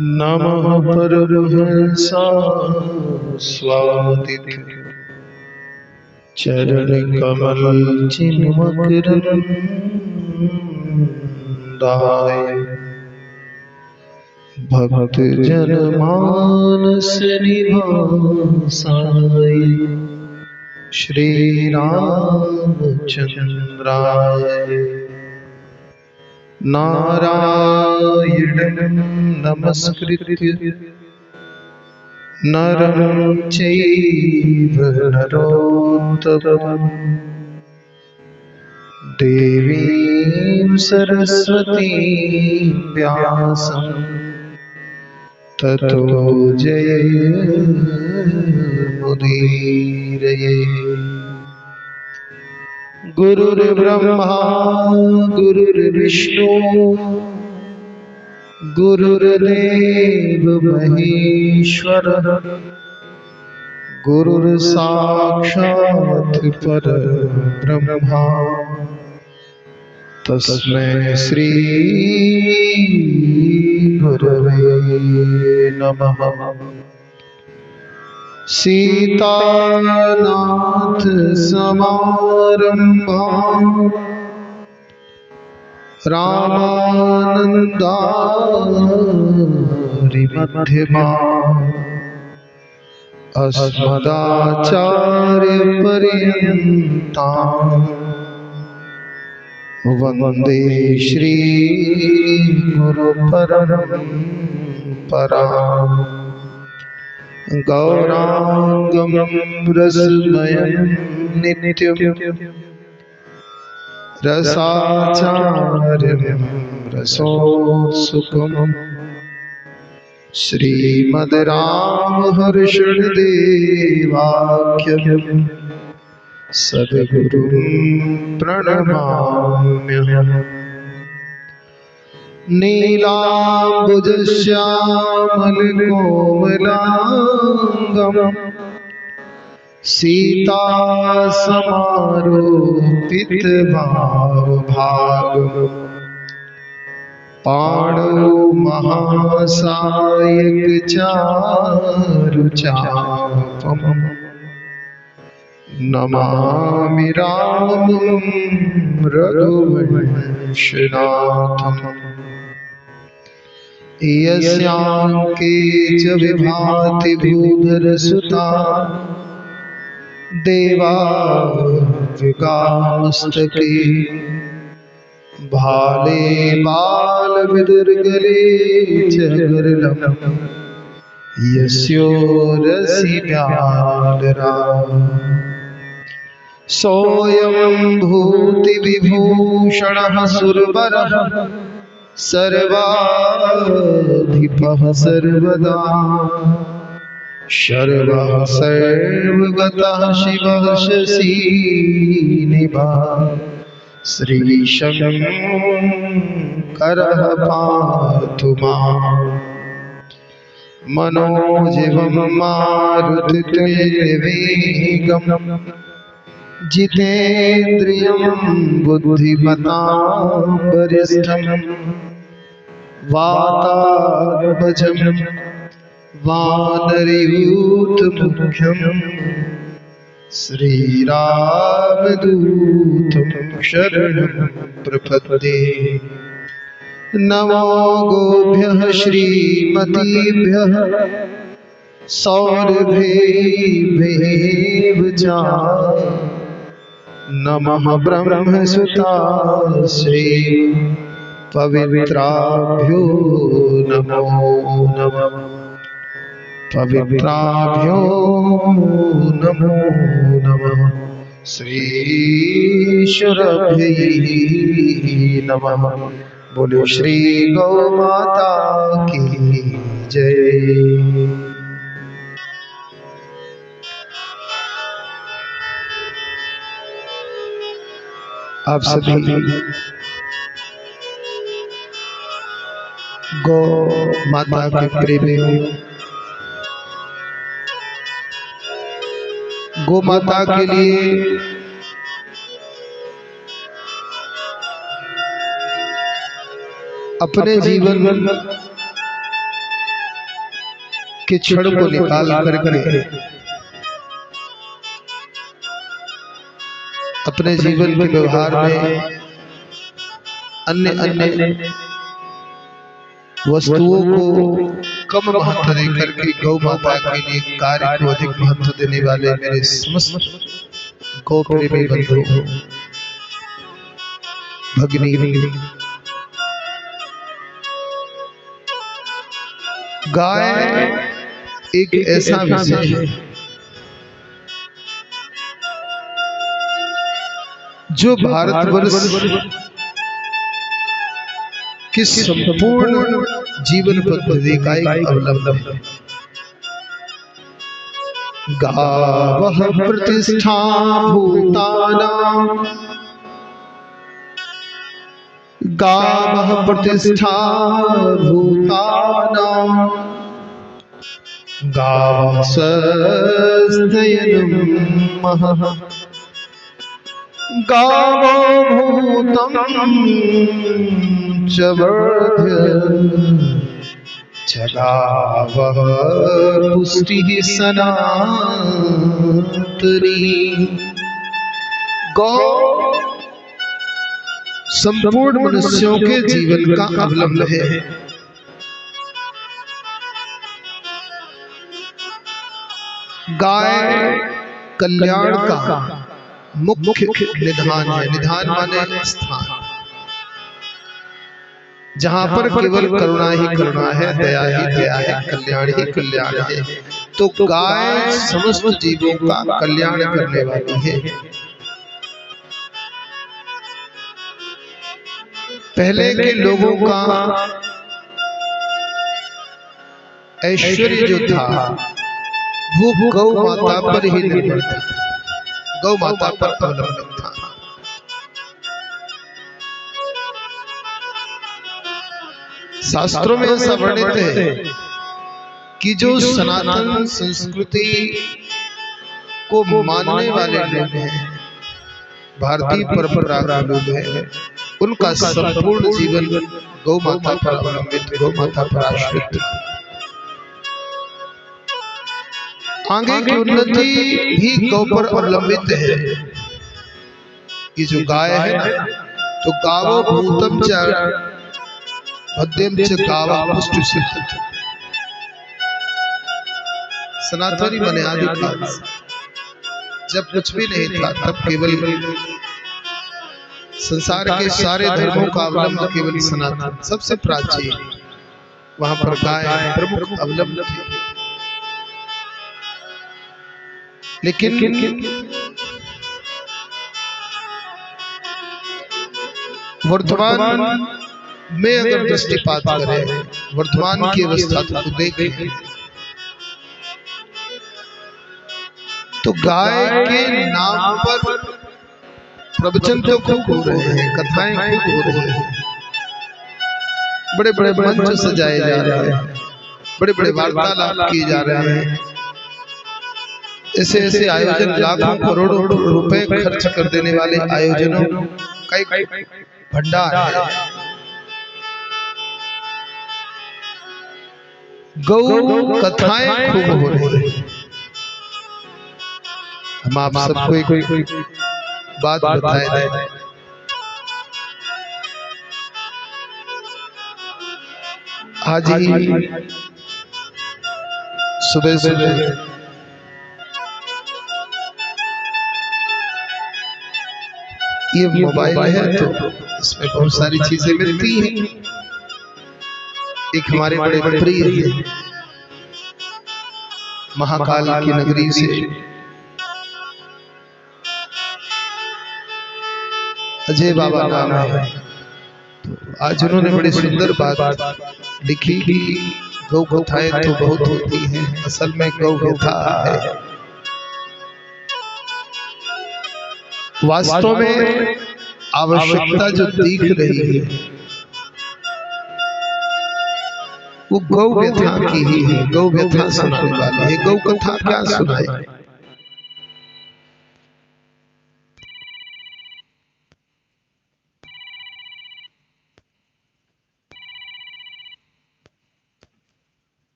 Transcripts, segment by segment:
नमः परमहंसाय स्वादित चरण कमल चिन्मकरंदाय भक्त जन मानस निवासाय श्री रामचंद्राय नारायणं नमस्कृत्य नरं चैव नरोत्तमं देवीं सरस्वतीं व्यासं ततो जयमुदीरये। गुरुर्ब्रह्मा गुरुर्विष्णु गुरुर्देव महेश्वरः गुरुर्साक्षात् परब्रह्म तस्मै श्री गुरवे नमः। सीतानाथ समारंभां रामानन्दारि मध्यमाम् अस्मदाचार्यपर्यन्तां वन्दे श्री गुरुपरम्पराम्। गौरांगं रसमयं नित्यं रसाचार्यं रसोत्सुकं श्रीमद्रामहर्षिदेवाख्यं सद्गुरुं प्रणमाम्यहम्। नीलाम्बुजश्यामलकोमलांगं सीतासमारोपितभावभागं पाणौ महासायकचारुचापं नमामि रामं रघुवंशनाथम्। यस्यांके च विभाति भूधरसुता देवाविकामस्तके भाले बालविदुर्गले च गरलं यस्योरसिव्यालरा सोऽयं भूतिविभूषणः सुरवरः सर्वाधिपः सर्वदा शर्वः सर्वगतः शिवः शशीनिवासः श्रीशङ्करः पातु माम्। मनोजवं मारुततुल्यवेगं जितेन्द्रियं बुद्धिमतां वरिष्ठं वातात्मजं वानरयूथमुख्यं श्रीरामदूतं शरणं प्रपद्ये। नमो गोभ्यः श्रीमतीभ्यः सौरभेभ्यः च नमः ब्रह्मसुताश्री पवित्राभ्यो नमो नमः। पवित्राभ्यो नमो नमः। श्रीशुरभ्यै नमः। बोलो श्री गौ माता की जय। आप सभी गौ माता के प्रेमियों, गौ माता के लिए अपने जीवन में के क्षण को निकाल करके अपने जीवन के व्यवहार में अन्य अन्य वस्तुओं को कम महत्व देकर के गौ माता के लिए कार्य को अधिक महत्व देने वाले मेरे समस्त गौ प्रेमी बंधु भगिनी, गाय एक ऐसा विषय है जो भारतवर्ष की संपूर्ण जीवन पद्धति का एक अवलंबन है। गावः प्रतिष्ठा भूतानां, गावः प्रतिष्ठा भूतानां, गावः स्वस्त्ययनं महः, गावो भूतं च वर्ध्य च गावः पुष्टिः सनातनी। गौ संपूर्ण मनुष्यों के जीवन का अवलंबन है। गाय कल्याण का मुख्य निधान है। निधान माने स्थान, जहां पर केवल करुणा ही करुणा है, दया ही दया है, कल्याण ही कल्याण है। तो गाय समस्त जीवों का कल्याण करने वाली है। पहले के लोगों का ऐश्वर्य जो था वो गौ माता पर ही निर्भर था, गौ माता पर अवलंबित था। शास्त्रों में ऐसा वर्णित है कि जो सनातन संस्कृति को मानने वाले लोग हैं, भारतीय परंपरा के लोग हैं, उनका संपूर्ण जीवन गौ माता पर अवलंबित, गौ माता पर आश्रित। आगे की उन्नति भी गौ पर अवलंबित है। ये जो गाय है ना, तो गावो भूतम च मध्यम च गावः पुष्टि सिद्धि। सनातनी माने आदि काल, जब कुछ भी नहीं था तब केवल संसार के सारे धर्मों का अवलंबन केवल सनातन, सबसे प्राचीन, वहां पर गाय प्रमुख अवलंबन थी। लेकिन वर्तमान में अगर दृष्टिपात करें, वर्तमान की अवस्था को देखें, तो गाय के नाम पर प्रवचन तो खूब हो रहे हैं, कथाएं खूब हो रही हैं, बड़े बड़े मंच सजाए जा रहे हैं, बड़े बड़े वार्तालाप किए जा रहे हैं। ऐसे ऐसे आयोजन लाखों करोड़ों रुपए खर्च कर देने वाले आयोजनों का एक भंडार है। गौ कथाएं खूब हो रही है। हम आप सबको एक बात बताए दें। आज ही सुबह सुबह ये मोबाइल है तो इसमें बहुत सारी चीजें मिलती हैं। एक हमारे बड़े प्रिय है, महाकाल की नगरी से अजय बाबा नाम है। आज उन्होंने बड़ी सुंदर बात लिखी कि गौ कथाएं तो बहुत होती हैं, असल में गौ कथा है। वास्तव में आवश्यकता जो दिख रही है वो गौ व्यथा की ही है। गौ व्यथा सुनाने वाली है, गौ कथा क्या सुनाए।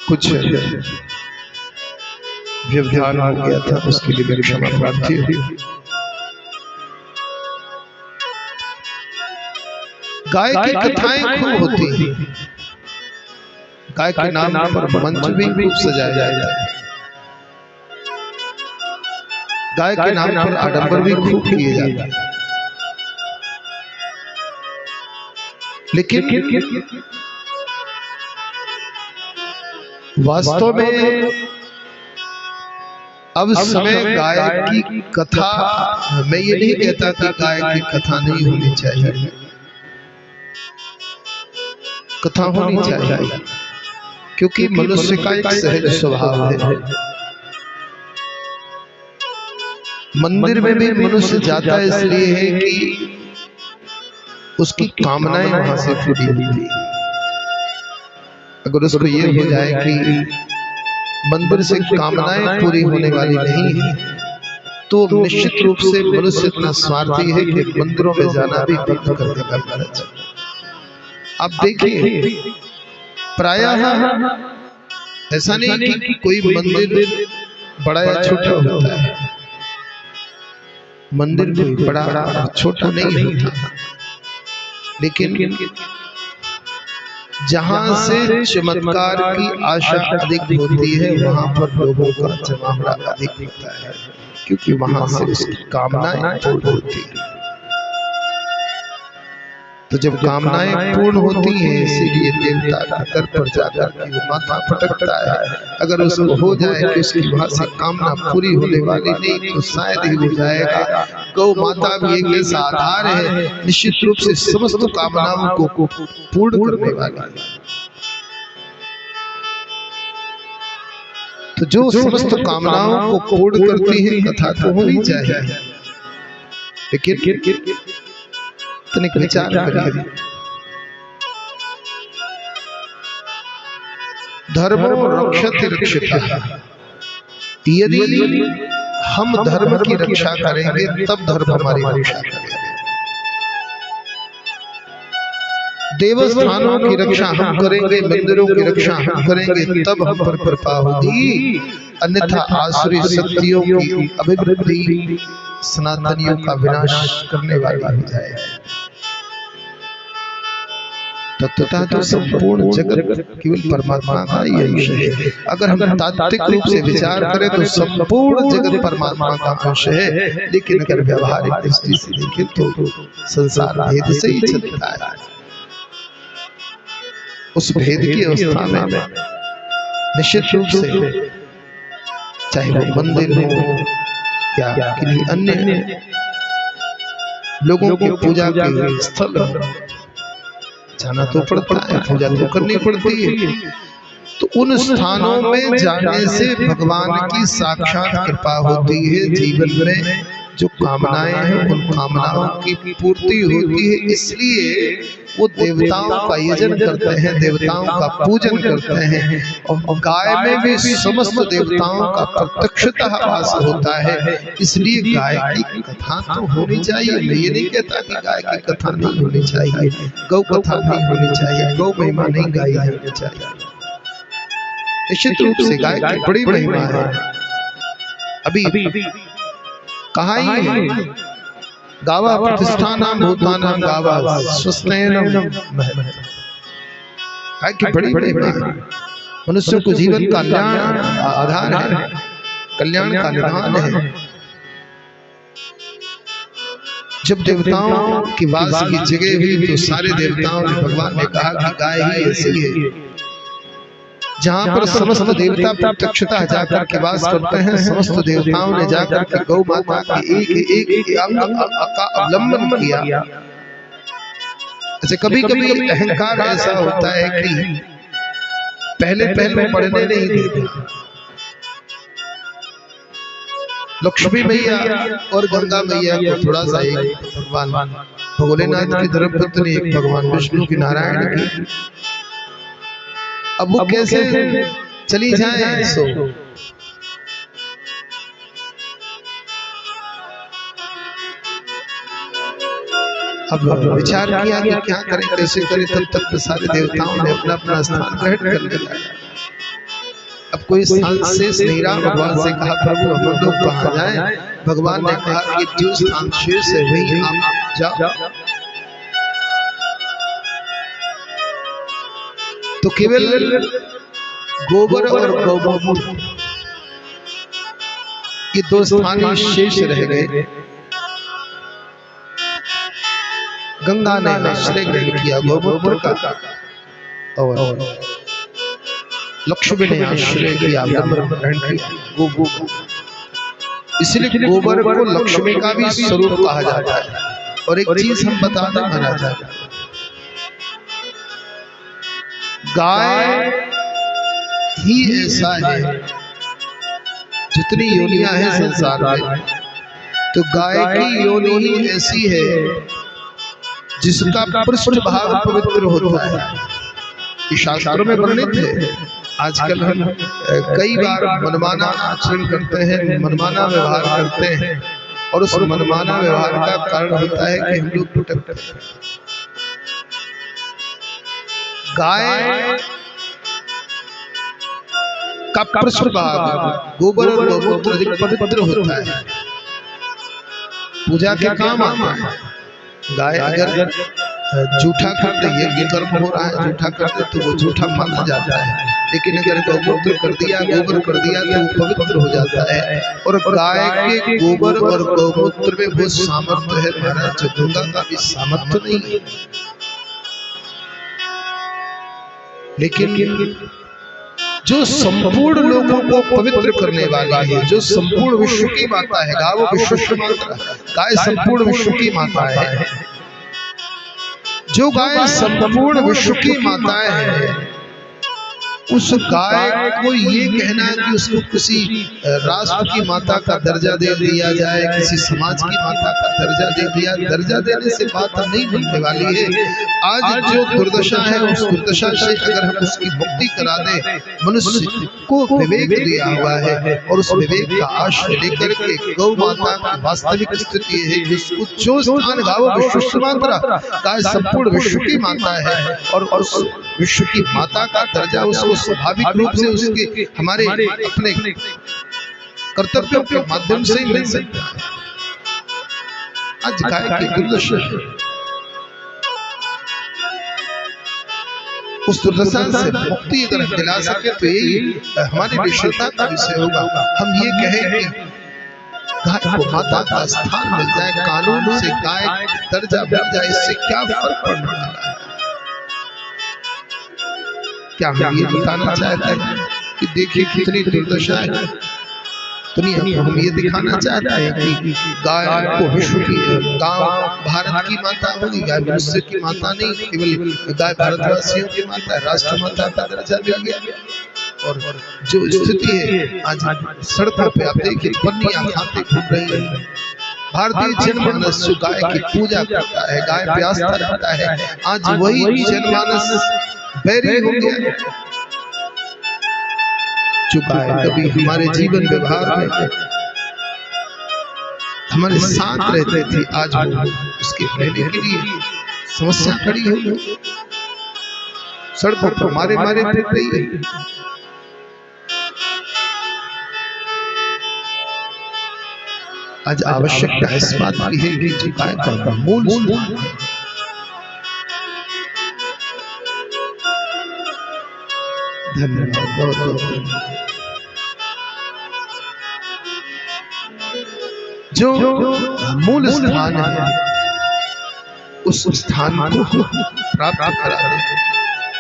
कुछ व्यवधान हो गया था, उसके लिए मेरी क्षमा प्रार्थी हुई। गाय की कथाएं खूब होती हैं, गाय के नाम पर मंच भी खूब सजाया जाता है, गाय के नाम पर आडंबर भी खूब किए जाते हैं। लेकिन वास्तव में अब समय गाय की कथा, मैं ये नहीं कहता कि गाय की कथा नहीं होनी चाहिए, कथा होनी चाहिए, क्योंकि मनुष्य का एक सहज स्वभाव है। मंदिर में भी मनुष्य जाता है इसलिए है कि उसकी कामनाएं वहां से पूरी होती है। अगर उसको ये हो जाए कि मंदिर से कामनाएं पूरी होने वाली नहीं है, तो निश्चित रूप से मनुष्य इतना स्वार्थी है कि मंदिरों में जाना भी बंद कर देगा। आप देखिए, प्रायः ऐसा नहीं कि कोई मंदिर बड़ा या छोटा होता है, मंदिर कोई बड़ा छोटा नहीं होता, लेकिन जहां से चमत्कार की आशा अधिक होती है वहां पर लोगों का जमावड़ा अधिक होता है, क्योंकि वहां से उसकी कामनाएं पूर्ण होती है। तो जब कामनाएं पूर्ण होती हैं, इसीलिए देवता के दर पर जाकर के वो माथा पटकता है। अगर उसको हो जाए कि उसकी वहां से कामना पूरी होने वाली नहीं, तो शायद ही हो जाएगा। गौ माता भी एक ऐसा आधार है, निश्चित रूप से समस्त कामनाओं को पूर्ण करने वाली। तो जो समस्त कामनाओं को पूर्ण करती है, कथा तो होनी चाहिए, लेकिन तनिक विचार करिए। धर्मो रक्षति रक्षितः, यदि हम धर्म की रक्षा करेंगे तब धर्म हमारी रक्षा करेगा। देवस्थानों की रक्षा हम करेंगे, मंदिरों की रक्षा हम करेंगे, तब हम पर कृपा होगी, अन्यथा आसुरी शक्तियों की अभिवृद्धि सनातनियों का विनाश करने वाला हो जाएगा। तत्वतः तो संपूर्ण जगत केवल परमात्मा का ही अंश है। अगर हम तात्विक रूप से विचार करें तो संपूर्ण जगत परमात्मा का अंश है, लेकिन अगर व्यवहारिक दृष्टि से देखें तो संसार भेद से ही चलता है। उस भेद की अवस्था में निश्चित रूप से चाहे वो मंदिर हो या किन्हीं अन्य लोगों की पूजा के स्थल हो, जाना तो पड़ता है, पूजा तो करनी पड़ती है। तो उन स्थानों में जाने से भगवान की साक्षात कृपा होती है। जीवन में जो कामनाएं हैं उन कामनाओं की पूर्ति होती है, इसलिए वो देवताओं का यजन करते हैं, देवताओं का पूजन करते हैं। और गाय में भी समस्त देवताओं का प्रत्यक्षतः वास होता है, इसलिए गाय की कथा तो होनी चाहिए। मैं ये नहीं कहता कि गाय की कथा नहीं होनी चाहिए, गौ कथा नहीं होनी चाहिए, गौ महिमा नहीं गाई जानी चाहिए। निश्चित रूप से गाय की बड़ी महिमा है। अभी कहा ही है, गावा प्रतिष्ठानां भूतानां गावा स्वस्तेन। गाय की बड़ी महिमा है। मनुष्य को जीवन का कल्याण आधार है, कल्याण का निधान है। जब देवताओं की वास की जगह हुई तो सारे देवताओं ने, भगवान ने कहा कि गाय ही ऐसी है जहां पर समस्त देवता प्रत्यक्षतः जाकर के वास करते हैं। समस्त देवताओं ने जाकर के गौ माता के एक अंग का अवलंबन किया। अच्छा, कभी कभी अहंकार ऐसा होता है कि पहले पढ़ने नहीं देते। लक्ष्मी मैया और गंगा मैया को थोड़ा सा, एक भगवान भोलेनाथ की धर्मपत्नी, एक भगवान विष्णु की, नारायण की, अब वो कैसे चली जाए। सो अब विचार किया कि क्या करें, कैसे करें। तब तक सारे देवताओं ने अपना अपना स्थान ग्रहण कर लिया। अब कोई स्थान शेष नहीं रहा। भगवान से कहा, प्रभु हम लोग कहाँ जाएं? भगवान ने कहा कि जो स्थान शेष है वही आप जाओ। तो केवल गोबर और गौमूत्र ये दो स्थान शेष रह गए। गंगा ने आश्रय ग्रहण किया गौमूत्र का, और लक्ष्मी ने आश्रय किया ब्रह्म ग्रहण किया। इसलिए गोबर को लक्ष्मी का भी स्वरूप कहा जाता है। और एक चीज हम बता दें महाराज, गाय ही ऐसा है, जितनी योनियां हैं संसार में, तो गाय की योनि ही ऐसी है जिसका पृष्ठ भाग पवित्र होता है। ये शास्त्रों में वर्णित है। आजकल हम कई बार मनमाना आचरण करते हैं, मनमाना व्यवहार करते हैं, और उस मनमाना व्यवहार का कारण होता है कि हम लोग भटकते हैं। गाय का पृष्ठ भाग गोबर और गौमूत्र अधिक पवित्र होता है, पूजा के काम आता है। गाय अगर जूठा कर दे, यज्ञ कर्म हो रहा है, जूठा कर दे तो वो जूठा माना जाता है। लेकिन अगर गौमूत्र कर दिया, गोबर कर दिया तो वो पवित्र हो जाता है। और गाय के गोबर और गौमूत्र में वो सामर्थ्य है महाराज, गंगा का भी सामर्थ्य नहीं है। लेकिन जो संपूर्ण लोगों को पवित्र करने वाली है, जो संपूर्ण विश्व की माता है, गाय विश्व माता, गाय संपूर्ण विश्व की माता है। जो गाय संपूर्ण विश्व की माता है, उस गाय को ये कहना कि उसको किसी राष्ट्र की माता का दर्जा दे दिया जाए, किसी समाज की माता का दर्जा दे दिया, दर्जा देने से बात नहीं बनने वाली है। आज जो दुर्दशा है, उस दुर्दशा से अगर हम उसकी मुक्ति करा दे, मनुष्य को विवेक दिया हुआ है, और उस विवेक का आश्रय लेकर के गौ माता की वास्तविक स्थिति है कि उसको जो स्थान गाओ विश्व माता, गाय संपूर्ण विश्व की माता है, और उस विश्व की माता का दर्जा उसको स्वाभाविक रूप से उसके हमारे अपने कर्तव्यों के माध्यम से ही मिल सकता है। आज गाय की दुर्दशा है, उस दुर्दशा से मुक्ति अगर हम दिला सके तो यही हमारे लिए श्रद्धा का विषय होगा। हम ये कहें कि गाय को माता का स्थान मिल जाए, कानून से गाय दर्जा मिल जाए, इससे क्या फर्क पड़ने वाला है? क्या हम ये बताना चाहते हैं कि देखिए कितनी दुर्दशा है दुनिया को? हम ये दिखाना चाहते हैं कि गाय को विश्व की, गांव भारत की माता होगी, गाय मनुष्य की माता नहीं, केवल गाय भारतवासियों की माता है, राष्ट्र माता का दर्जा मिल गया। और जो स्थिति है आज सड़कों पे आप देखिए पन्नियां खाते घूम रही है। भारतीय जनमानस जो गाय की पूजा करता है, गाय पे आस्था रखता है, आज वही जनमानस बैरी हो गया। जो गाय कभी हमारे जीवन व्यवहार में हमारे साथ रहते थे, आज वो उसके रहने के लिए समस्या खड़ी हो गई, सड़कों पर मारे मारे फिर रही है। आज आवश्यकता इस बात की है कि जो गाय का मूल धन्यवाद, बहुत बहुत धन्यवाद। जो मूल स्थान है उस स्थान को प्राप्त करा दे,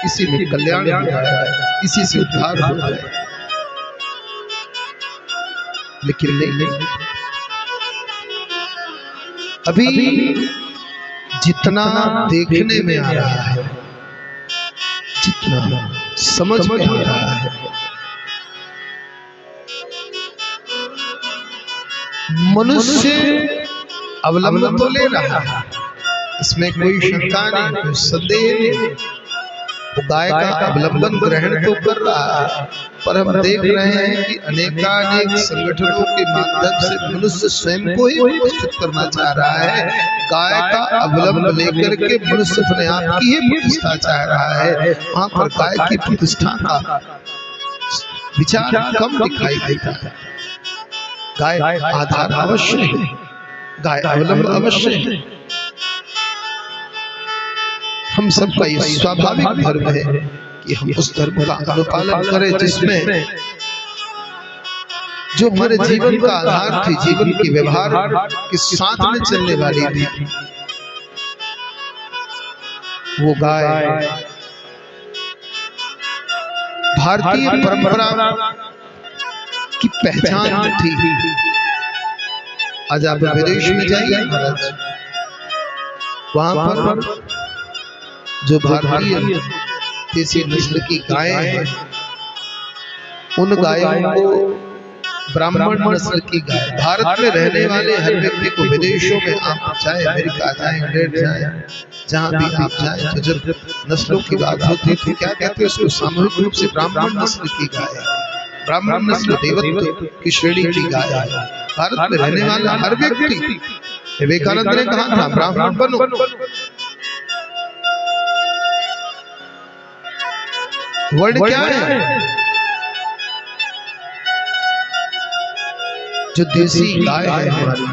इसी में कल्याण हो जाए, इसी से उद्धार हो जाए। लेकिन नहीं, अभी जितना देखने में आ रहा है, जितना समझ में आ रहा है, मनुष्य अवलंबन तो ले रहा है, इसमें कोई शंका नहीं, कोई संदेह नहीं। वो गाय का अवलंबन ग्रहण तो कर रहा है, पर हम देख रहे हैं कि अनेकानेक संगठनों के माध्यम से मनुष्य स्वयं को ही प्रतिष्ठित करना चाह रहा है। गाय का अवलंबन लेकर के मनुष्य अपने आप की ही प्रतिष्ठा चाह रहा है। वहां पर गाय की प्रतिष्ठा का विचार कम दिखाई देता है। गाय आधार अवश्य है, गाय अवलंबन अवश्य है। हम सबका ये स्वाभाविक धर्म है कि हम उस धर्म का अनुपालन करें जिसमें जो हमारे जीवन का आधार थी, जीवन के व्यवहार के साथ में चलने वाली थी, वो गाय भारतीय परंपरा की पहचान थी। आज आप विदेश में जाइए महाराज, वहां पर जो भारतीय देसी नस्ल की गायें हैं, उन गायों को ब्राह्मण नस्ल की गाय, भारत में रहने वाले हर व्यक्ति को, विदेशों में आप चाहे अमेरिका जाए, इंग्लैंड जाए, जहां भी आप जाए, तो जब नस्लों की बात होती है तो क्या कहते हैं उसको? सामूहिक रूप से ब्राह्मण नस्ल की गाय है। ब्राह्मण नस्ल देवत्व की श्रेणी की गाय है। भारत में रहने वाला हर व्यक्ति, विवेकानंद ने कहा था ब्राह्मण बनो। वर्ड क्या है? जो देसी गाय है हमारी,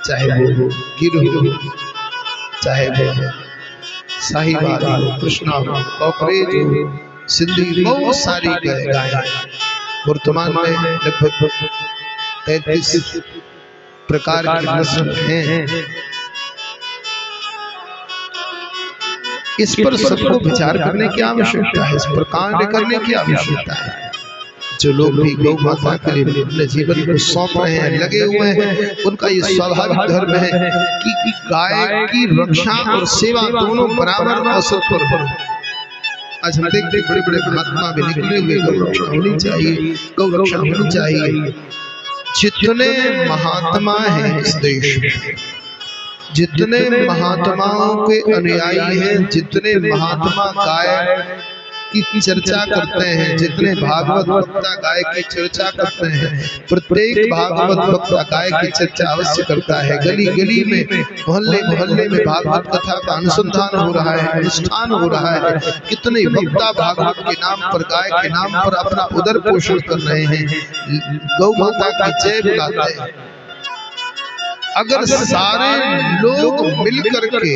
चाहे वो गिर हो, चाहे वो साहिवाल हो, कृष्णा हो, कॉकरेज हो, सिंधी, बहुत सारी गाय वर्तमान में लगभग 33 प्रकार की नस्ल हैं। इस पर सबको विचार करने की आवश्यकता है, इस पर कार्य करने की आवश्यकता है। जो लोग भी गौ माता के लिए अपने जीवन को सौंप रहे हैं, लगे हुए हैं, उनका ये स्वाभाविक धर्म है कि गाय की रक्षा और सेवा दोनों बराबर अवसर पर हो। आज हम देखते बड़े बड़े महात्मा भी निकले हुए, गौ रक्षा होनी चाहिए, गौ रक्षा होनी चाहिए। जितने महात्मा हैं इस देश में, जितने महात्माओं के अनुयायी हैं, जितने महात्मा गाय की चर्चा करते हैं, जितने भागवत वक्ता गाय की चर्चा करते हैं, प्रत्येक भागवत वक्ता गाय की चर्चा अवश्य करता है। गली गली में, मोहल्ले मोहल्ले में भागवत कथा का अनुसंधान हो रहा है, अनुष्ठान हो रहा है। कितने वक्ता भागवत के नाम पर, गाय के नाम पर अपना उदर पोषण कर रहे हैं, गौ माता की जय बुलाते हैं। अगर सारे लोग मिलकर के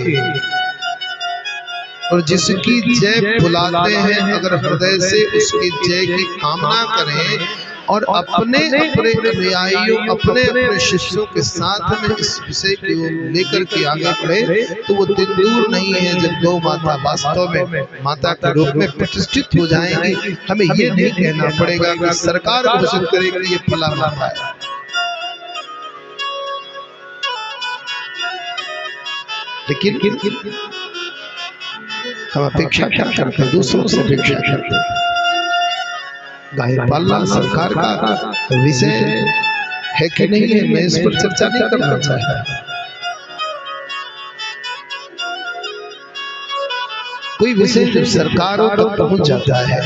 और जिसकी जय बुलाते हैं, अगर हृदय से उसकी जय की कामना करें और अपने अपने अनुयायियों, अपने अपने शिष्यों के साथ में इस विषय को लेकर के आगे बढ़े, तो वो दिन दूर नहीं है जब गौ माता वास्तव में माता के रूप में प्रतिष्ठित हो जाएंगी। हमें ये नहीं कहना पड़ेगा कि सरकार घोषित करेगी ये फला माता है। लेकिन हम अपेक्षा क्या करते हैं? दूसरों से अपेक्षा करते हैं। गाय पालना सरकार का विषय है कि नहीं है, मैं इस पर चर्चा नहीं करना चाहता। कोई विषय जब सरकारों तक पहुंच जाता है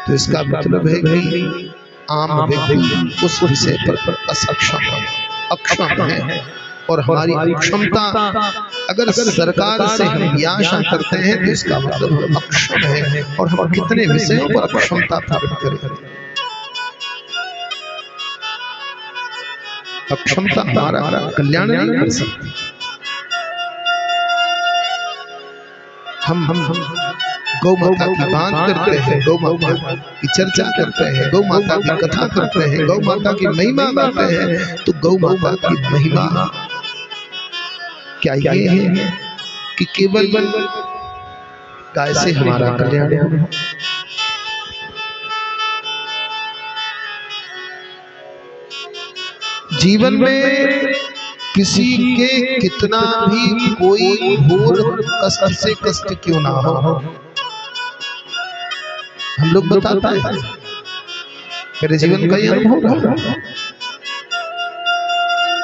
तो इसका मतलब है कि आम व्यक्ति उस विषय पर अक्षम है। और हमारी अक्षमता, अगर सरकार से हम यह आशा करते हैं तो इसका मतलब हम अक्षम है। और हम कितने विषयों पर अक्षमता प्रकट करें? अक्षमता हमारा कल्याण नहीं कर सकती। हम गौ माता की बात करते हैं, गौ माता की चर्चा करते हैं, गौ माता की कथा करते हैं, गौ माता की महिमा गाते हैं, तो गौ माता की महिमा क्या ये है कि केवल गाय से हमारा कल्याण हो? जीवन में किसी के कितना भी कोई घोर कष्ट से कष्ट क्यों ना हो, हम लोग बताते हैं, मेरे जीवन का ये अनुभव रहा।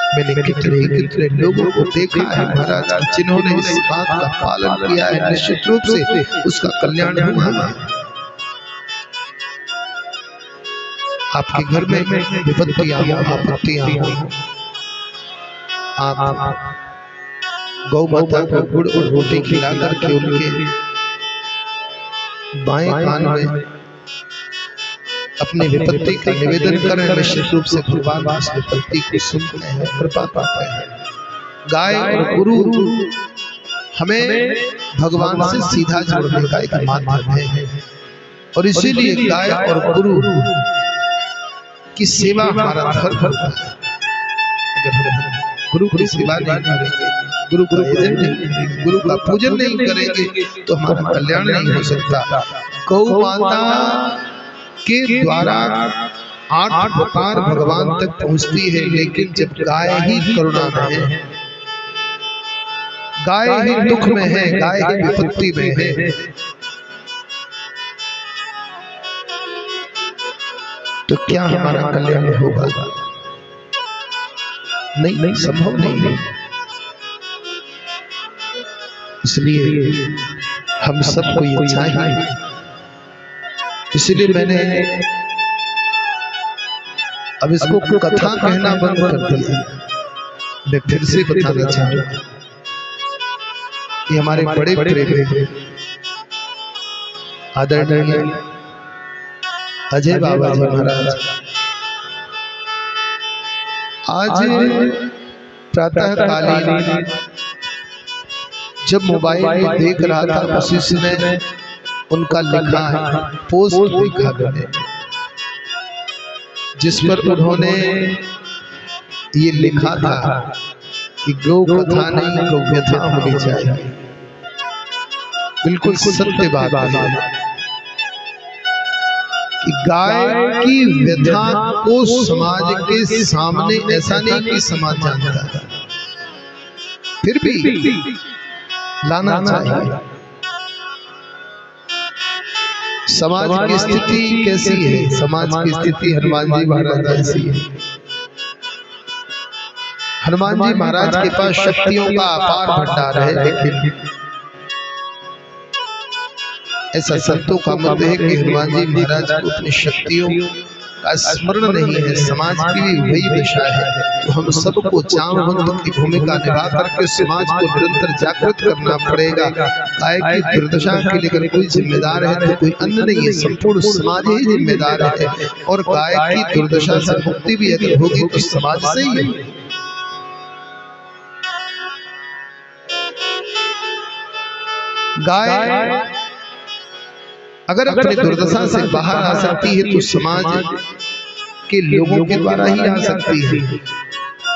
मैंने कितने लोगों को देखा है महाराज जिन्होंने इस बात का पालन किया है, निश्चित रूप से उसका कल्याण हुआ है। आपके घर में विपत्तियां हो, आपत्तियां हो, आप गौ माता को गुड़ और रोटी खिला करके उनके बाएं कान में अपनी विपत्ति का निवेदन करें, निश्चित रूप से भगवान उस विपत्ति को सुनते हैं, कृपा पाते हैं। गाय और गुरु हमें भगवान से सीधा जोड़ने का एक माध्यम है और इसीलिए गाय और गुरु की सेवा हमारा धर्म होता है। अगर हम गुरु की सेवा नहीं करेंगे, गुरु का भजन नहीं करेंगे, गुरु का पूजन नहीं करेंगे तो हमारा कल्याण नहीं हो सकता। गौ माता के द्वारा 8 प्रकार भगवान तक पहुंचती है, लेकिन जब गाय ही करुणा में है, गाय ही दुख में है, गाय ही विपत्ति में है, तो क्या हमारा कल्याण होगा? नहीं, संभव नहीं है। इसलिए हम सबको ये चाहिए, इसलिए मैंने अब इसको कथा कहना बंद कर दिया। मैं फिर से बताना चाहूंगा, ये हमारे बड़े प्रेमी आदरणीय अजय बाबा जी महाराज आज प्रातः कालीन जब मोबाइल में देख रहा था, उसी समय उनका लिखा पोस्ट देखा मैंने, जिस पर उन्होंने ये लिखा था कि गौ कथा नहीं गौ व्यथा होनी चाहिए। बिल्कुल सत्य बात है कि गाय की व्यथा को समाज के सामने ऐसा नहीं कि समाज जानता है, फिर भी लाना चाहिए। समाज की स्थिति कैसी है? समाज की स्थिति हनुमान जी महाराज ऐसी है। हनुमान जी महाराज के पास शक्तियों का अपार भंडार है, लेकिन ऐसा संतों का मत है कि हनुमान जी महाराज को अपनी शक्तियों का स्मरण नहीं है। समाज की भी वही दशा है, तो हम सबको जामवंत की भूमिका निभा करके समाज को निरंतर जागृत करना पड़ेगा। गाय की दुर्दशा के लिए अगर कोई जिम्मेदार है तो कोई अन्य नहीं है, संपूर्ण समाज ही जिम्मेदार है। और गाय की दुर्दशा से मुक्ति भी अगर होगी तो समाज से ही है। गाय अगर अपनी दुर्दशा से बाहर आ सकती है तो समाज के लोगों के द्वारा ही आ सकती है।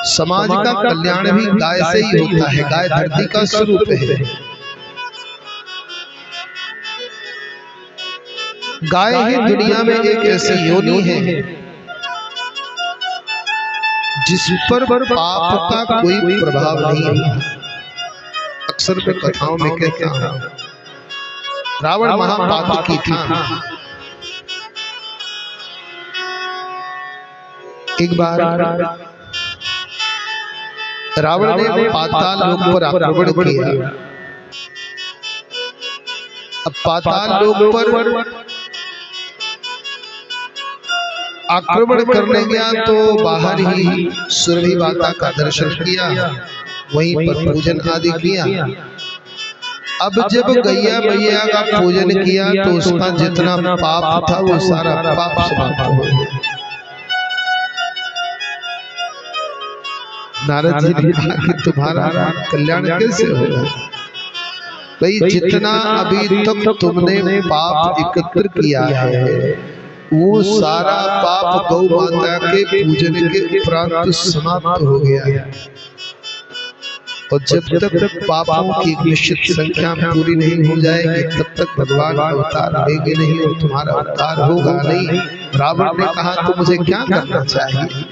समाज का कल्याण भी गाय से ही होता है। गाय धरती का स्वरूप है। गाय ही दुनिया में एक ऐसी योनि है जिस पर पाप का कोई प्रभाव नहीं है। अक्सर मैं कथाओं में कहता हूं, रावण महापातकी था। एक बार रावण ने पाताल लोक पर आक्रमण किया। अब पाताल लोक पर आक्रमण करने गया तो बाहर ही सुरभि माता का दर्शन किया, वहीं पर पूजन आदि किया। अब जब गैया मैया का पूजन किया तो उसका जितना पाप था वो सारा पाप समाप्त हो गया। नारद जी ने कहा कि तुम्हारा कल्याण कैसे होगा? भाई जितना अभी तक तुमने पाप एकत्र किया है वो सारा पाप गौ माता के पूजन के उपरांत समाप्त हो गया है। और जब तक पापों की निश्चित संख्या पूरी नहीं हो जाएगी तब तक भगवान अवतार लेंगे नहीं और तुम्हारा अवतार होगा नहीं। रावण ने कहा तो मुझे क्या करना चाहिए?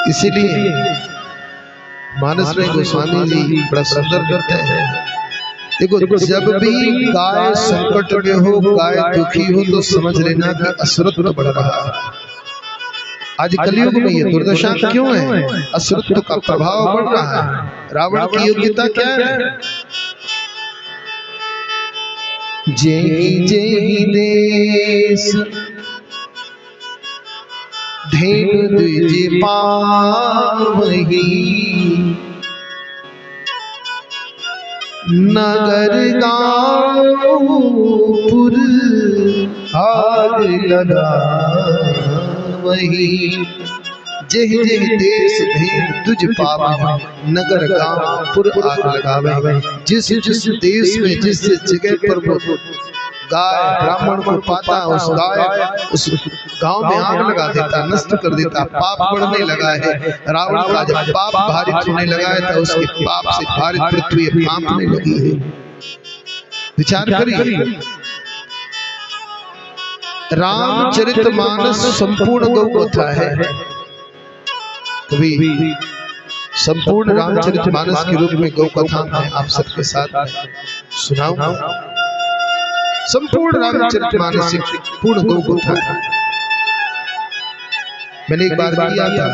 इसीलिए मानस में गोस्वामी जी बड़ा सुंदर करते हैं, देखो जब भी गाय संकट में हो, गाय दुखी हो तो समझ लेना कि असुरत्व बढ़ रहा है। आज कलयुग में ये दुर्दशा क्यों है? असुरत्व का प्रभाव बढ़ रहा है। रावण की योग्यता क्या है? जय जय देश धेनु द्विज पावही, नगर गाँव पुर आग लगा वही। जय जय देश धेनु तुझ पावै, नगर गाँव पुर आग लगावे। जिस जिस देश में जिस जगह पर वो गाय ब्राह्मण को पाता, उस गाय उस गांव में आग लगा देता, नष्ट कर देता। पाप बढ़ने लगा है। रावण का जब पाप भारित होने लगा है तो उसके पाप से भारित पृथ्वी कांपने लगी है। विचार करिए, रामचरितमानस संपूर्ण गौ कथा है। कभी संपूर्ण रामचरितमानस के रूप में गौ कथा मैं आप सबके साथ सुनाऊं। संपूर्ण रामचरितमानस पूर्ण गौ कथा है। मैंने एक बार किया था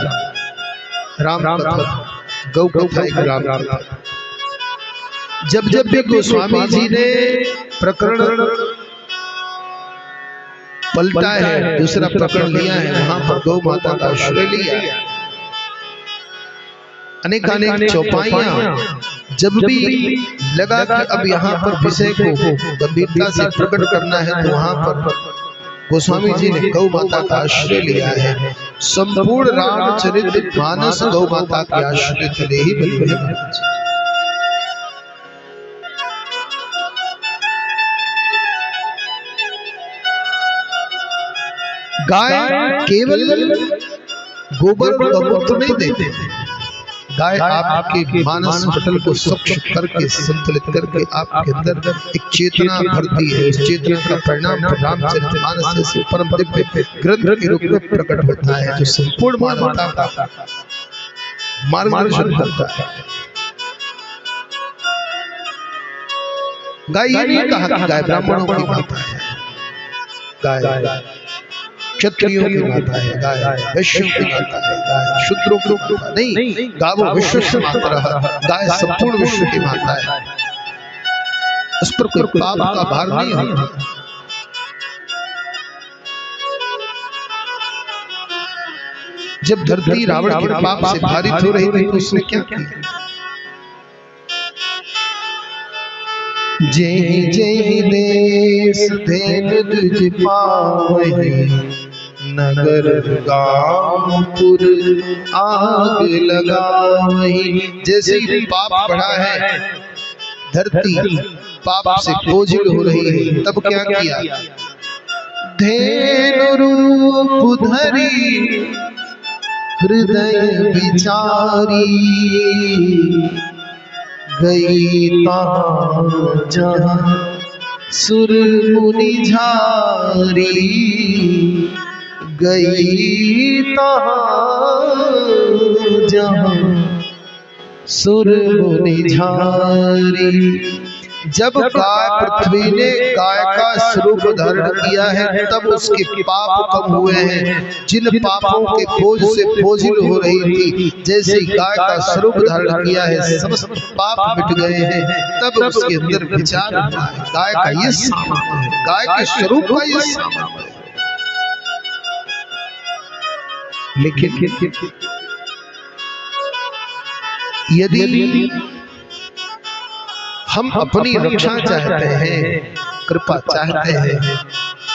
राम कथा, गौ कथा एक राम कथा। जब जब भी गोस्वामी जी ने प्रकरण पलटा है, दूसरा प्रकरण लिया है, वहां पर गौ माता का आश्रय लिया है। अनेक अनेक चौपाइयां जब भी लगा कि अब यहाँ पर विषय को गंभीरता से प्रकट करना है तो वहां पर गोस्वामी जी ने गौ माता का आश्रय लिया है। संपूर्ण रामचरितमानस गौ माता के आश्रय के लिए ही बनी है। गाय केवल गोबर और मूत्र नहीं देते, गाय आपके मानस पटल को स्वच्छ करके संतुलित करके आपके अंदर एक चेतना भरती है। उस चेतना का परिणाम रामचरितमानस से परम दिव्य ग्रंथ के रूप में प्रकट होता है, जो संपूर्ण मानवता का मार्गदर्शन करता है। गाय ये नहीं कहा कि गाय ब्राह्मणों की माता है, गाय क्षत्रियों की माता है, गाय वैश्यों की माता है, गाय शूद्रों की माता नहीं, गावो विश्व माता, गाय संपूर्ण विश्व की माता है। उस पर कोई पाप का भार नहीं होता। जब धरती रावण के पाप से भारित हो रही थी तो उसने क्या किया? जय जय देश धेनु तुझ पावै, नगर गाँव पुर आग लगावै। जैसे ही पाप बढ़ा है, धरती पाप से बोझिल हो रही है, तब क्या किया? धेनु रूप धरी हृदय विचारी, गई जहाँ सुर मुनि झारी, गई जहाँ सुर मुनि झारी। जब गाय पृथ्वी ने गाय का स्वरूप धारण किया है, तब उसके पाप कम हुए हैं। जिन पापों के बोझ से बोझिल हो रही थी, जैसे गाय का स्वरूप धारण किया है, समस्त पाप मिट गए हैं। तब उसके अंदर विचार हुआ है, गाय का ये सामर्थ्य है, गाय के स्वरूप का ये सामर्थ्य है। लेकिन यदि हम अपनी रक्षा चाहते हैं, कृपा चाहते हैं,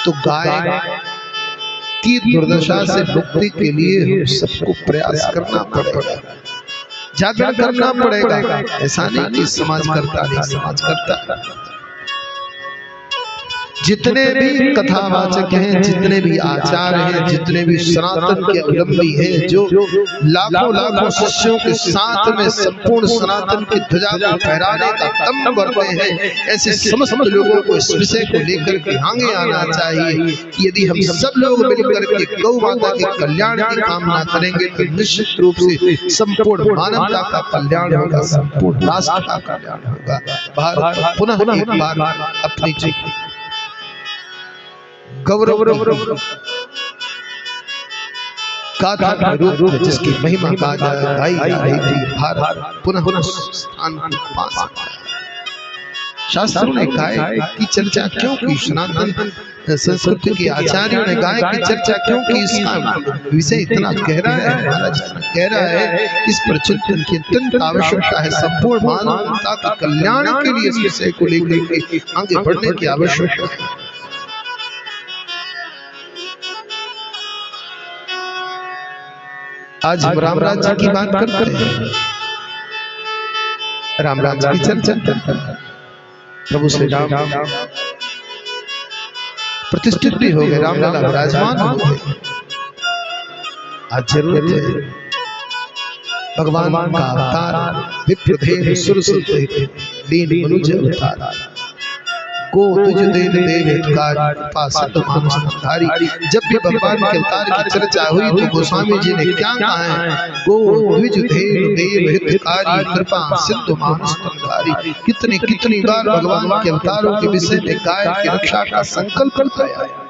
तो गाय की दुर्दशा से मुक्ति के लिए हम सबको प्रयास करना पड़ेगा, जागरण करना पड़ेगा। ऐसा नहीं कि समाज करता नहीं, समाज करता। जितने भी कथावाचक हैं, जितने भी आचार्य हैं, जितने भी सनातन के अवलंबी हैं, जो लाखों लाखों शिष्यों के साथ में संपूर्ण सनातन की ध्वजा को फहराने का दम करते हैं, ऐसे समस्त लोगों को इस विषय को लेकर के आगे आना चाहिए। यदि हम सब लोग मिलकर के गौ माता के कल्याण की कामना करेंगे तो निश्चित रूप से संपूर्ण मानवता का कल्याण होगा, संपूर्ण राष्ट्र का कल्याण होगा। भारत पुनः एक बार अपनी गौरव गाथा के रूप में जिसकी महिमा गाई जा रही थी, भारत पुनः स्थान पा सकता है। शास्त्रों ने गाय की चर्चा क्यों की, सनातन संस्कृति के आचार्यों ने गाय की चर्चा क्यों की, इसका विषय इतना गहरा है महाराज, इतना गहरा है, इस पर चिंतन की अत्यंत आवश्यकता है। संपूर्ण मानवता के कल्याण के लिए इस विषय को लेकर के आगे बढ़ने की आवश्यकता है। आज हम राम राज्य की बात करते हैं, राम राज्य की चर्चा करते हैं। प्रभु श्री राम प्रतिष्ठित भी हो गए, रामलला विराजमान हो गए। आज जरूरत है भगवान का अवतार, विप्रदेव सुर सुर लीन मनुज अवतार, को तुझ देव देव हितकारी, कृपा सिद्ध मानस धारी। जब भी भगवान के अवतार की चर्चा हुई तो गोस्वामी जी ने क्या कहा है, को तुझ देव देव हितकारी, कृपा सिद्ध मानस धारी। कितनी कितनी बार भगवान के अवतारों के विषय में गाय की रक्षा का संकल्प लगाया है।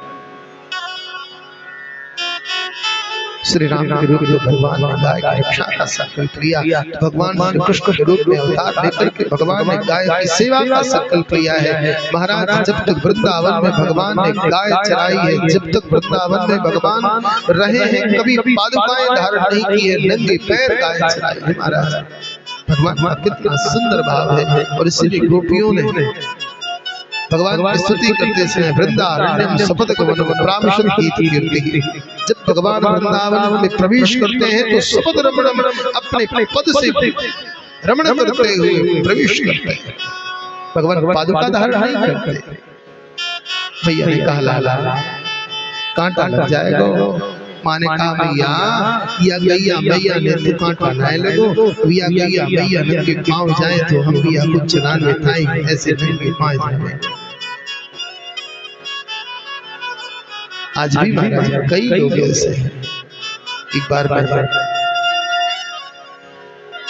श्री राम के रूप में भगवान ने गाय की रक्षा का संकल्प लिया, भगवान श्री कृष्ण के रूप में अवतार लेकर के भगवान ने गाय की सेवा का संकल्प लिया है। महाराज जब तक वृंदावन में भगवान ने गाय चराई है, जब तक वृंदावन में भगवान रहे हैं, कभी पादुकाएं धारण नहीं की है, नंगे पैर गाय चराई है। महाराज भगवान का कितना सुंदर भाव है। और इसीलिए गोपियों ने भगवान की स्तुति करते समय वृंदारण्यम सपदगमनम प्राविशन्ति कीर्ति। जब भगवान वृंदावन में प्रवेश करते हैं तो सपद रमणम, अपने पद से रमण करते हुए प्रवेश करते हैं। भगवान पादुका धारण नहीं करते। भैया ने कहा लाला कांटा लग जाएगा। माँ ने कहा भैया या गैया मैया ने तो कांटा ना लगो, या गैया मैया नंगे पाँव जाए तो हम भी कुछ चलाने थाई ऐसे नंगे पाँव जाए। आज भी महाराज कई लोग ऐसे हैं। एक बार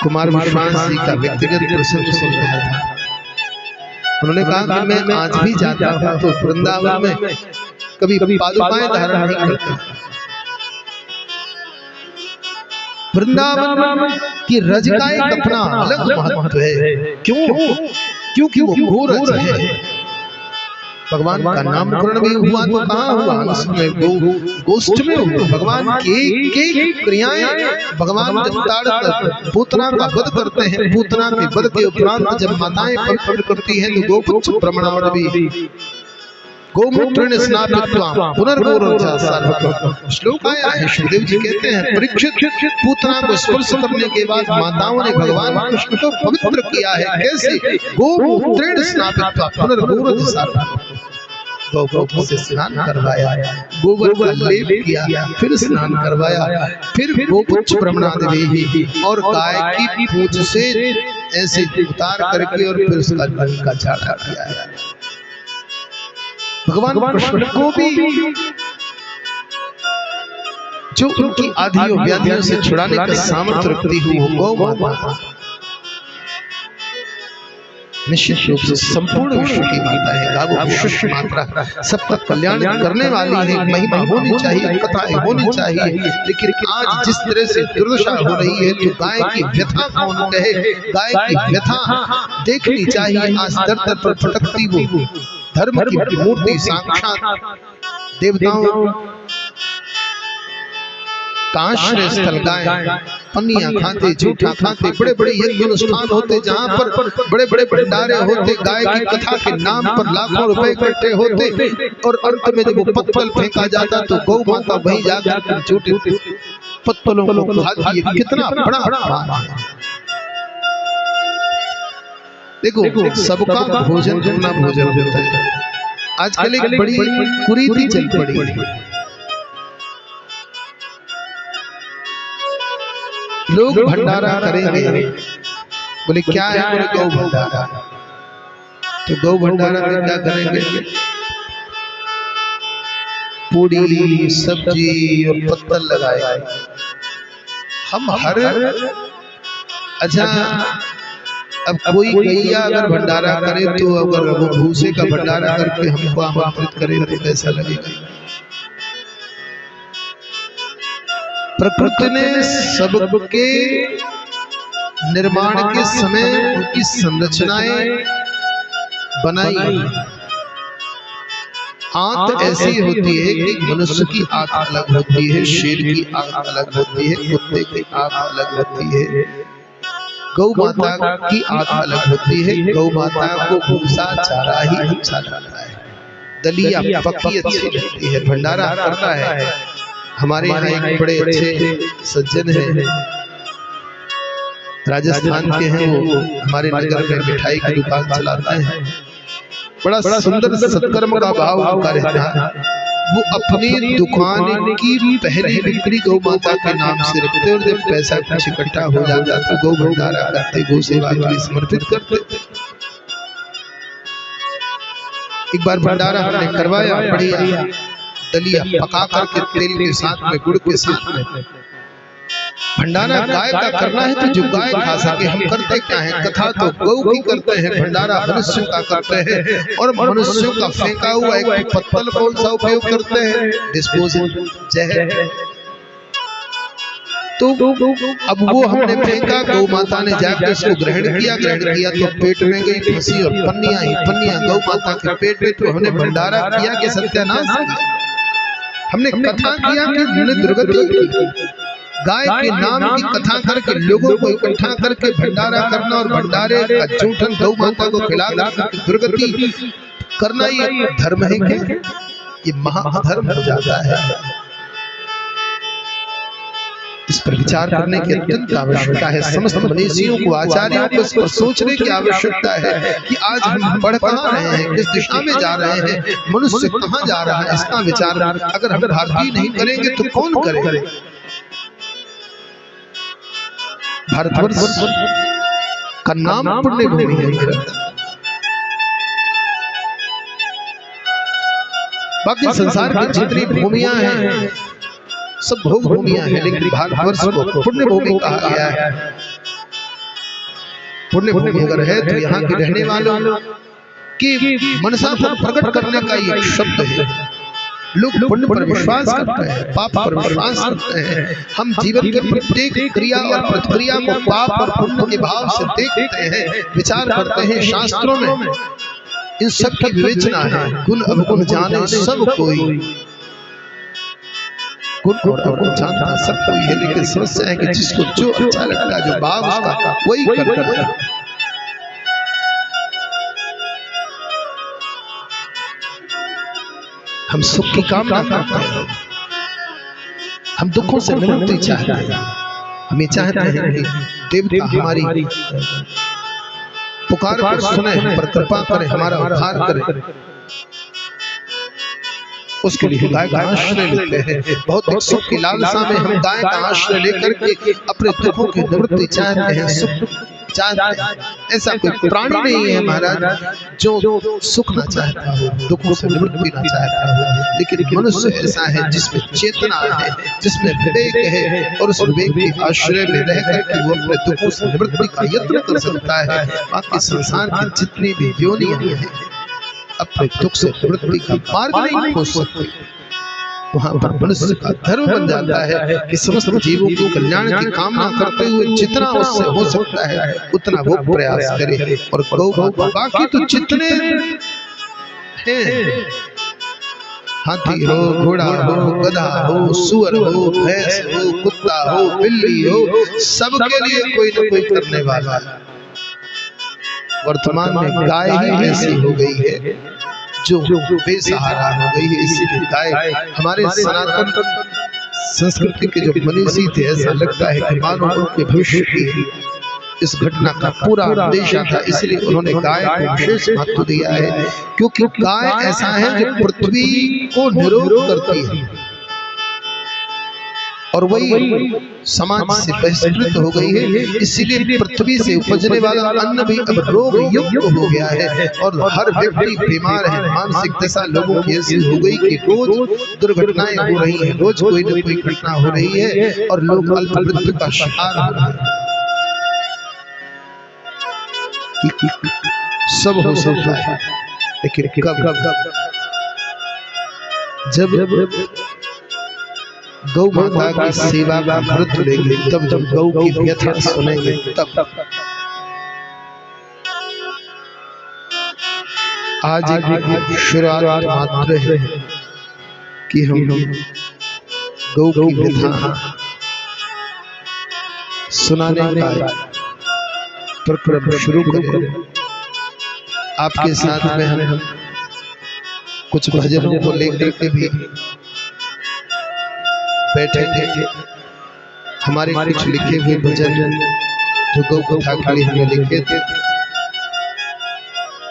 कुमार विश्वास जी का व्यक्तिगत प्रसंग सुन रहा था। उन्होंने कहा कि मैं आज भी जाता हूं तो वृंदावन में कभी पादुकाएं धारण नहीं करता। वृंदावन की रज का एक अपना अलग महत्व है। क्यों? क्योंकि वो गोरज है। भगवान का नामकरण भी हुआ तो कहाँ हुआ, उसमें गोष्ठ में हुआ। भगवान की क्रियाएं, भगवान जब ताड़क पूतना का वध करते हैं, पूतना के वध के उपरांत जब माताएं पवित्र करती हैं तो गोपुच्छ प्रमाणावरवी गोमूत्रेण स्नापित्वा पुनर्गोरंचा सार्वभौम श्लोक आया है। शिवदेव जी कहते हैं परीक्षित पूतना को स्पर्श करने के बाद माताओं ने भगवान कृष्ण को पवित्र किया है। कैसे? गोमूत्रेण स्नापित्वा पुनर्गोरंचा सार्वभौम, गौ से स्नान करवाया, गोबर का लेप किया, फिर स्नान करवाया, फिर गोपुच्छ प्रमणादेवी और गाय की पूंछ से ऐसे उतार करके और फिर उसका रंग का झाड़ा किया है। भगवान कृष्ण को भी जो उनकी आधियों व्याधियों से छुड़ाने का सामर्थ्य रखती हुई गौ माता निश्चित रूप से संपूर्ण विश्व की माता है। वो विश्व मात्रा सबका कल्याण करने वाली है। महिमा होनी चाहिए, कथाएं होनी चाहिए, लेकिन आज जिस तरह से दुर्दशा हो रही है तो गाय की व्यथा कौन कहे, गाय की व्यथा देखनी चाहिए। आज दर दर पर भटकती वो धर्म की मूर्ति साक्षात देवताओं काश्य स्थल गाय पन्नियां खाते, झूठा खाते, बड़े बड़े यज्ञ अनुष्ठान होते जहां पर बड़े बड़े भंडारे होते, गाय की कथा के नाम पर लाखों रुपए इकट्ठे होते और अंत में जब वो पत्तल फेंका जाता तो गौ माता वहीं जाकर झूठे पत्तलों को खाती है। कितना बड़ा अपमान है। देखो सबका भोजन अपना भोजन होता है। आजकल एक बड़ी कुरीति चल पड़ी है। लोग भंडारा करेंगे, बोले क्या है, बोले गौ भंडारा। तो गौ भंडारा में क्या करेंगे? पूड़ी सब्जी और पत्तल लगाए। हम हर अच्छा अब कोई गैया अगर भंडारा करे तो अगर वो भूसे का भंडारा करके हमको आमंत्रित करे तो कैसा लगेगा? प्रकृति ने सबके निर्माण के समय उनकी संरचनाएं बनाई। आंत ऐसी होती है कि मनुष्य की आंख अलग होती है, शेर की आंख अलग होती है, कुत्ते की आंख अलग होती है, गौ माता की आंख अलग होती है। गौ माता को भूसा चारा ही अच्छा लगता है, दलिया पक्की अच्छी लगती है, भंडारा करता है। हमारे यहाँ एक बड़े अच्छे सज्जन हैं, राजस्थान के हैं, वो हमारे नगर में मिठाई की दुकान चलाते हैं। बड़ा सुंदर सत्कर्म का भाव उनका रहता है। वो अपनी दुकान की पहली बिक्री गौ माता के नाम से रखते और जब पैसा कुछ इकट्ठा हो जाता तो गौ भंडारा करते, गौ सेवा के लिए समर्पित करते। एक बार भंडारा हमने करवाया, बढ़िया दलिया पका करके तेल के साथ में, गुड़ के साथ में। भंडारा गाय का करना है तो जो गाय खा सके। हम करते क्या है, कथा तो गौ की करते हैं, भंडारा मनुष्य का करते हैं। और मनुष्यों का फेंका हुआ एक पत्तल कौन सा उपयोग करते हैं, डिस्पोजल जहर। तो अब वो हमने फेंका, गौ माता ने जाकर उसको ग्रहण किया तो पेट में गई फंसी और पन्नियां ही पन्नियां गौ माता के पेट में। तो हमने भंडारा किया कि सत्यानाश किया, हमने कथा किया कि हमने दुर्गति की। गाय के नाम की कथा करके लोगों को इकट्ठा करके भंडारा करना और भंडारे का जूठन गौ माता को खिलाकर दुर्गति करना, ये धर्म है क्या? ये महाधर्म हो जाता है। इस पर विचार करने की अत्यंत आवश्यकता है। समस्त मनीषियों को, आचार्यों को इस पर सोचने की आवश्यकता है कि आज हम बढ़ कहाँ रहे हैं, किस दिशा में जा रहे हैं, मनुष्य कहाँ जा रहा है। इसका विचार अगर हम भारतीय नहीं करेंगे तो कौन करेगा? भारतवर्ष का नाम पुण्य भूमि है। बाकी संसार की जितनी भूमियां हैं सब भोग भूमियां हैं, लेकिन भारतवर्ष को पुण्य भूमि कहा गया है। पुण्य भूमि अगर है तो यहाँ के रहने वालों की मनसा को प्रकट करने का ये शब्द है। लोग पुण्य पर विश्वास करते हैं, पाप पर विश्वास करते हैं। हम जीवन के प्रत्येक क्रिया और प्रतिक्रिया को पाप और पुण्य के भाव से देखते हैं, विचार करते हैं। शास्त्रों में इन सब की विवेचना है। गुण अवगुण जाने सब कोई, गुण और अवगुण जानता सब कोई है, लेकिन समस्या है कि जिसको जो अच्छा लगता है, जो भाव उसका, वही करता है। हम सुख की कामना करते हैं, हम दुखों से मुक्ति चाहते हैं। हम ये चाहते हैं कि देवता हमारी पुकार को सुने, पर कृपा करे, हमारा उद्धार करे। उसके लिए गाय का आश्रय लेते हैं। बहुत सुख की लालसा में हम गाय का आश्रय लेकर के अपने दुखों की निवृत्ति चाहते हैं, सुख चाहते हैं। ऐसा कोई प्राणी नहीं है महाराज जो सुख ना चाहता हो, दुखों से निवृत्ति ना चाहता हो। लेकिन मनुष्य ऐसा है जिसमें चेतना है, जिसमें विवेक है, और उस विवेक के आश्रय में रह करके वो अपने दुखों से निवृत्ति का यत्न कर सकता है। बाकी संसार की जितनी भी योनियां हैं अपने दुख से निवृत्ति का मार्ग नहीं खोज सकते। वहां पर मनुष्य का धर्म बन जाता है कि समस्त जीवों को कल्याण की कामना करते हुए जितना उससे हो सकता है उतना वो प्रयास करे। और गौ बाकी तो जितने हैं, हाथी हो, घोड़ा हो, गधा हो, सुअर हो, भैंस हो, कुत्ता हो, बिल्ली हो, सबके लिए कोई न कोई करने वाला है। वर्तमान में गाय ही ऐसी हो गई है जो बेसहारा हो गई है। इसीलिए गाय हमारे सनातन संस्कृति के जो मनीषी थे, ऐसा लगता है कि मानो उनके भविष्य की इस घटना का पूरा अंदेशा था, इसलिए उन्होंने गाय को विशेष महत्व दिया है। क्योंकि गाय ऐसा है जो पृथ्वी को निरोग करती है और वही समाज से बहिष्कृत हो गई है। इसीलिए पृथ्वी से उपजने वाला अन्न भी अब रोग युक्त हो गया है और हर व्यक्ति बीमार है। मानसिक दशा लोगों की ऐसी हो गई कि रोज दुर्घटनाएं हो रही हैं, रोज कोई न कोई घटना हो रही है और लोग अल्प मृत्यु का शिकार हो रहे हैं। सब हो सकता है, लेकिन कब? जब गौ माता की सेवा का व्रत लेंगे, तब जब गौ की व्यथा सुनेंगे तब। आज एक शुरुआत मात्र है कि हम गौ की व्यथा सुनाने का प्रक्रम शुरू करें। आपके साथ में हम कुछ भजनों को लेकर के भी बैठेंगे। हमारे कुछ लिखे हुए भजन जो गौ कथा के लिए हमने लिखे थे,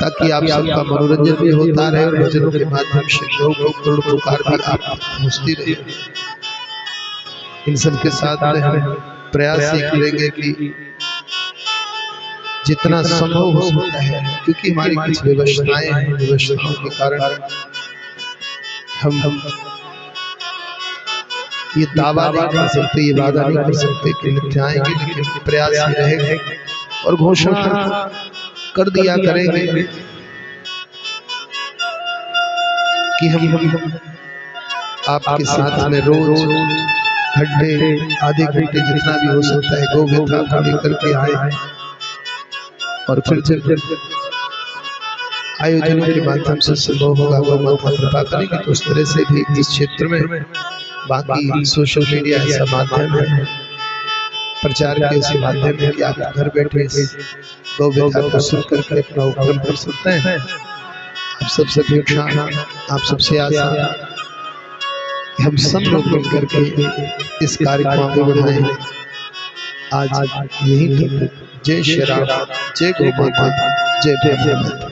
ताकि आप सबका मनोरंजन भी होता रहे और भजनों के माध्यम से गौ को पुकार भी आप पहुंचती रहे। इन सब के साथ में हम प्रयास ये करेंगे कि जितना संभव हो सकता है, क्योंकि हमारी कुछ व्यवस्थाएं हैं, व्यवस्थाओं के कारण हम ये दावा नहीं कर सकते, ये वादा नहीं कर सकते कि नित्य आएंगे, लेकिन प्रयास ही रहेंगे और घोषणा कर दिया करेंगे कि हम आपके साथ में रोज घंटे आधे घंटे जितना भी हो सकता है गौ व्यथा को लेकर के आए, और फिर जब आयोजनों के माध्यम से संभव होगा गौ माता कृपा करेंगे तो उस तरह से भी इस क्षेत्र में बाकी सोशल मीडिया ऐसा माध्यम है प्रचार के, उसी माध्यम में कि आप घर बैठे गौ व्यथा को सुन करके अपना उपक्रम कर सकते हैं। आप सबसे अपेक्षा, आप सबसे आशा कि हम सब लोग मिलकर के इस कार्य को आगे बढ़ाएं। आज यही तक। जय श्री राम, जय गौ माता, जय माता।